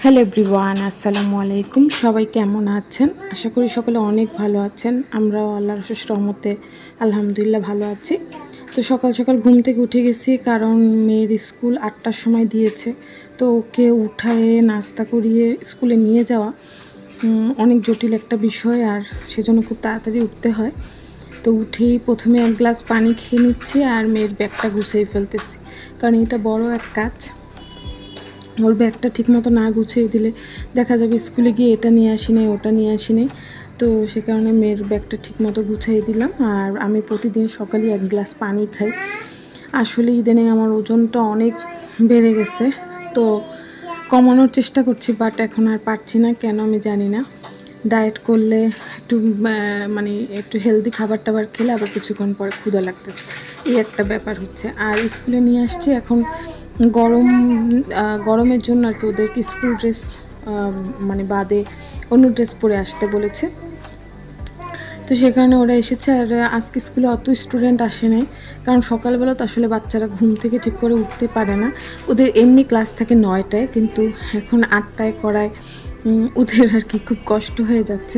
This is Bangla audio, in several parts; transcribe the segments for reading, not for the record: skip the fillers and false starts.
হ্যালো এভরিওয়ান, আসসালামু আলাইকুম। সবাই কেমন আছেন? আশা করি সকলে অনেক ভালো আছেন। আমরাও আল্লাহর অশেষ রহমতে আলহামদুলিল্লাহ ভালো আছি। তো সকাল সকাল ঘুম থেকে উঠে গেছি, কারণ মেয়ের স্কুল 8টার সময় দিয়েছে। তো ওকে উঠায়ে নাস্তা করিয়ে স্কুলে নিয়ে যাওয়া অনেক জটিল একটা বিষয়, আর সেজন্য খুব তাড়াতাড়ি উঠতে হয়। তো উঠেই প্রথমে এক গ্লাস পানি খেয়ে নিচ্ছি আর মেয়ের ব্যাগটা গুছিয়ে ফেলতেছি, কারণ এটা বড় এক কাজ। ওর ব্যাগটা ঠিকমতো না গুছিয়ে দিলে দেখা যাবে স্কুলে গিয়ে এটা নিয়ে আসি নাই, ওটা নিয়ে আসি নাই। তো সে কারণে মেয়ের ব্যাগটা ঠিকমতো গুছিয়ে দিলাম। আর আমি প্রতিদিন সকালে এক গ্লাস পানি খাই। আসলে ইদানিং আমার ওজনটা অনেক বেড়ে গেছে, তো কমানোর চেষ্টা করছি, বাট এখন আর পারছি না, কেন আমি জানি না। ডায়েট করলে একটু মানে একটু হেলদি খাবার টাবার খেলে আবার কিছুক্ষণ পরে ক্ষুধা লাগতেছে, এই একটা ব্যাপার হচ্ছে। আর স্কুলে নিয়ে আসছি এখন গরমের জন্য আর কি, ওদেরকে স্কুল ড্রেস মানে বাদে অন্য ড্রেস পরে আসতে বলেছে। তো সেখানে ওরা এসেছে। আর আজকে স্কুলে অত স্টুডেন্ট আসে নাই, কারণ সকালবেলা তো আসলে বাচ্চারা ঘুম থেকে ঠিক করে উঠতে পারে না। ওদের এমনি ক্লাস থাকে 9টায়, কিন্তু এখন 8টায় করায় ওদের আর কি খুব কষ্ট হয়ে যাচ্ছে।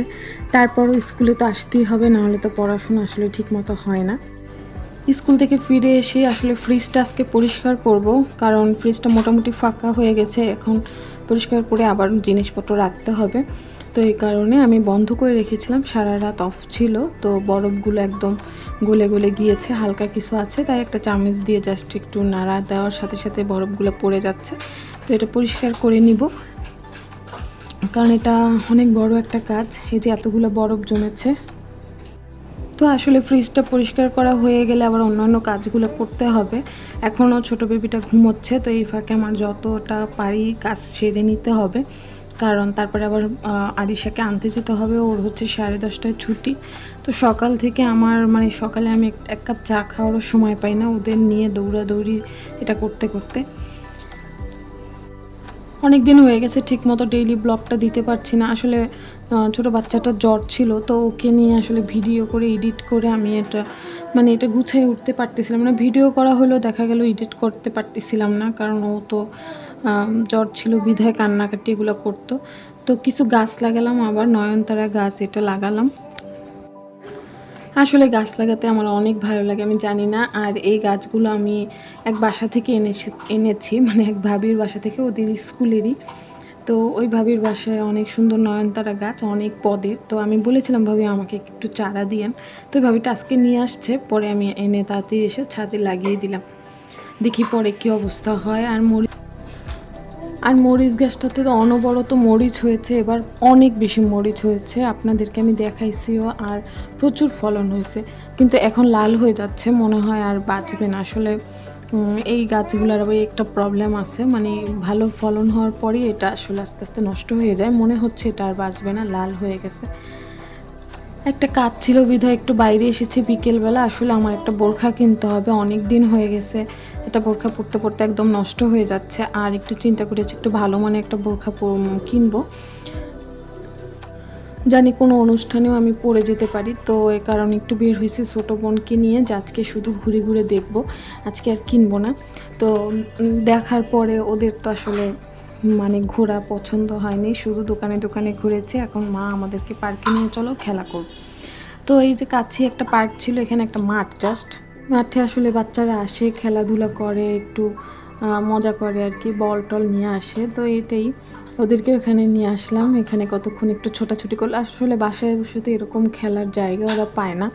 তারপরও স্কুলে তো আসতেই হবে, নাহলে তো পড়াশোনা আসলে ঠিক মতো হয় না। স্কুল থেকে ফিরে এসে আসলে ফ্রিজটা আজকে পরিষ্কার করব, কারণ ফ্রিজটা মোটামুটি ফাঁকা হয়ে গেছে। এখন পরিষ্কার করে আবার জিনিসপত্র রাখতে হবে। তো এই কারণে আমি বন্ধ করে রেখেছিলাম, সারা রাত অফ ছিল। তো বরফগুলো একদম গলে গলে গিয়েছে, হালকা কিছু আছে, তাই একটা চামচ দিয়ে জাস্ট একটু নাড়া দেওয়ার সাথে সাথে বরফগুলো পড়ে যাচ্ছে। তো এটা পরিষ্কার করে নিব, কারণ এটা অনেক বড় একটা কাজ। এই যে এতগুলো বরফ জমেছে। তো আসলে ফ্রিজটা পরিষ্কার করা হয়ে গেলে আবার অন্যান্য কাজগুলো করতে হবে। এখনও ছোট বেবিটা ঘুমোচ্ছে, তো এই ফাঁকে আমার যতটা পারি কাজ সেরে নিতে হবে, কারণ তারপরে আবার আরিশাকে আনতে যেতে হবে। ওর হচ্ছে 10:30টায় ছুটি। তো সকাল থেকে আমার মানে সকালে আমি এক কাপ চা খাওয়ারও সময় পাই না, ওদের নিয়ে দৌড়াদৌড়ি এটা করতে করতে অনেক দিন হয়ে গেছে ঠিকমতো ডেইলি ব্লগটা দিতে পারছি না। আসলে ছোটো বাচ্চাটার জ্বর ছিল, তো ওকে নিয়ে আসলে ভিডিও করে এডিট করে আমি এটা গুছিয়ে উঠতে পারতেছিলাম না। ভিডিও করা হলেও দেখা গেল এডিট করতে পারতেছিলাম না, কারণ ও তো জ্বর ছিল বিধায় কান্নাকাটি এগুলো করতো। তো কিছু গাছ লাগালাম, আবার নয়নতারা গাছ এটা লাগালাম। আসলে গাছ লাগাতে আমার অনেক ভালো লাগে, আমি জানি না। আর এই গাছগুলো আমি এক বাসা থেকে এনেছি, মানে এক ভাবির বাসা থেকে, ওদের স্কুলেরই। তো ওই ভাবির বাসায় অনেক সুন্দর নয়নতারা গাছ, অনেক পদের। তো আমি বলেছিলাম ভাবি আমাকে একটু চারা দিয়েন। তো ওই ভাবিটা আজকে নিয়ে আসছে, পরে আমি এনে তাড়াতাড়ি এসে ছাদে লাগিয়ে দিলাম। দেখি পরে কী অবস্থা হয়। আর মরিচ গাছটাতে তো অনবরত মরিচ হয়েছে, এবার অনেক বেশি মরিচ হয়েছে, আপনাদেরকে আমি দেখাইছিও। আর প্রচুর ফলন হয়েছে, কিন্তু এখন লাল হয়ে যাচ্ছে, মনে হয় আর বাঁচবে না। আসলে এই গাছগুলোর আবার একটা প্রবলেম আছে, মানে ভালো ফলন হওয়ার পরেই এটা আসলে আস্তে আস্তে নষ্ট হয়ে যায়। মনে হচ্ছে এটা আর বাঁচবে না, লাল হয়ে গেছে। একটা কাজ ছিল বিধায় একটু বাইরে এসেছি বিকেলবেলা। আসলে আমার একটা বোরখা কিনতে হবে, অনেক দিন হয়ে গেছে এটা বোরখা পরতে পরতে একদম নষ্ট হয়ে যাচ্ছে। আর একটু চিন্তা করেছি একটু ভালো মানে একটা বোরখা কিনবো, জানি কোনো অনুষ্ঠানেও আমি পরে যেতে পারি। তো এই কারণে একটু বের হয়েছি ছোটো বোনকে নিয়ে, যে আজকে শুধু ঘুরে ঘুরে দেখবো, আজকে আর কিনবো না। তো দেখার পরে ওদের তো আসলে মানে ঘোরা পছন্দ হয়নি, শুধু দোকানে দোকানে ঘুরেছে। এখন মা আমাদেরকে পার্কে নিয়ে চলো খেলা করব। তো এই যে কাছে একটা পার্ক ছিল, এখানে একটা মাঠ, জাস্ট মাঠে আসলে বাচ্চারা আসে, খেলাধুলা করে, একটু মজা করে আর কি, বল টল নিয়ে আসে। তো এটাই ওদেরকে এখানে নিয়ে আসলাম। এখানে কতক্ষণ একটু ছোটাছুটি করলে, আসলে বাসায় বসে তো এরকম খেলার জায়গা ওরা পায় না।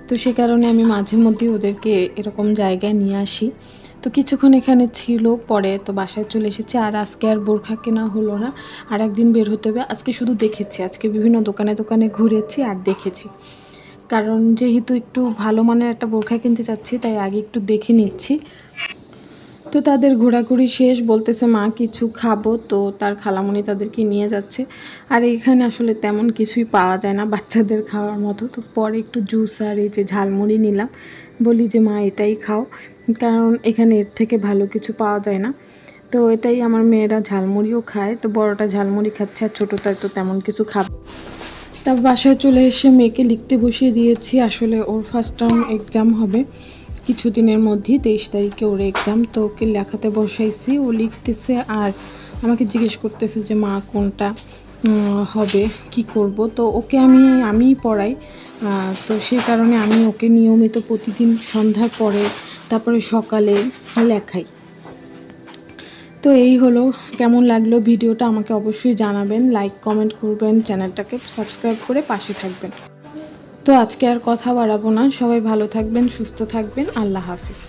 তো সে কারণে আমি মাঝে মধ্যে ওদেরকে এরকম জায়গায় নিয়ে আসি। তো কিছুক্ষণ এখানে ছিল, পরে তো বাসায় চলে এসেছি। আর আজকে আর বোরখা কেনা হলো না, আর একদিন বের হতে হবে। আজকে শুধু দেখেছি, আজকে বিভিন্ন দোকানে দোকানে ঘুরেছি আর দেখেছি, কারণ যেহেতু একটু ভালো মানের একটা বোরখা কিনতে চাচ্ছি, তাই আগে একটু দেখে নিচ্ছি। তো তাদের ঘোরাঘুরি শেষ, বলতেছে মা কিছু খাবো, তো তার খালামণি তাদেরকে নিয়ে যাচ্ছে। আর এখানে আসলে তেমন কিছুই পাওয়া যায় না বাচ্চাদের খাওয়ার মতো। তো পরে একটু জুস আর এই যে ঝালমুড়ি নিলাম, বলি যে মা এটাই খাও, কারণ এখানে এর থেকে ভালো কিছু পাওয়া যায় না। তো এটাই আমার মেয়েরা ঝালমুড়িও খায়, তো বড়টা ঝালমুড়ি খাচ্ছে আর ছোটোটা তো তেমন কিছু খাবে। তারপর বাসায় চলে এসে মেয়েকে লিখতে বসিয়ে দিয়েছি। আসলে ওর ফার্স্ট টার্ম এক্সাম হবে কিছুদিনের মধ্যেই, 23 তারিখে ওর এক্সাম। তো ওকে লেখাতে বসাইছি, ও লিখতেছে আর আমাকে জিজ্ঞেস করতেছে যে মা কোনটা হবে, কি করব। তো ওকে আমিই পড়াই, তো সেই কারণে আমি ওকে নিয়মিত প্রতিদিন সন্ধ্যার পরে তারপরে সকালে লেখাই। তো এই হলো, কেমন লাগলো ভিডিওটা আমাকে অবশ্যই জানাবেন, লাইক কমেন্ট করবেন, চ্যানেলটাকে সাবস্ক্রাইব করে পাশে থাকবেন। তো আজকে আর কথা বাড়াবো না, সবাই ভালো থাকবেন, সুস্থ থাকবেন, আল্লাহ হাফিজ।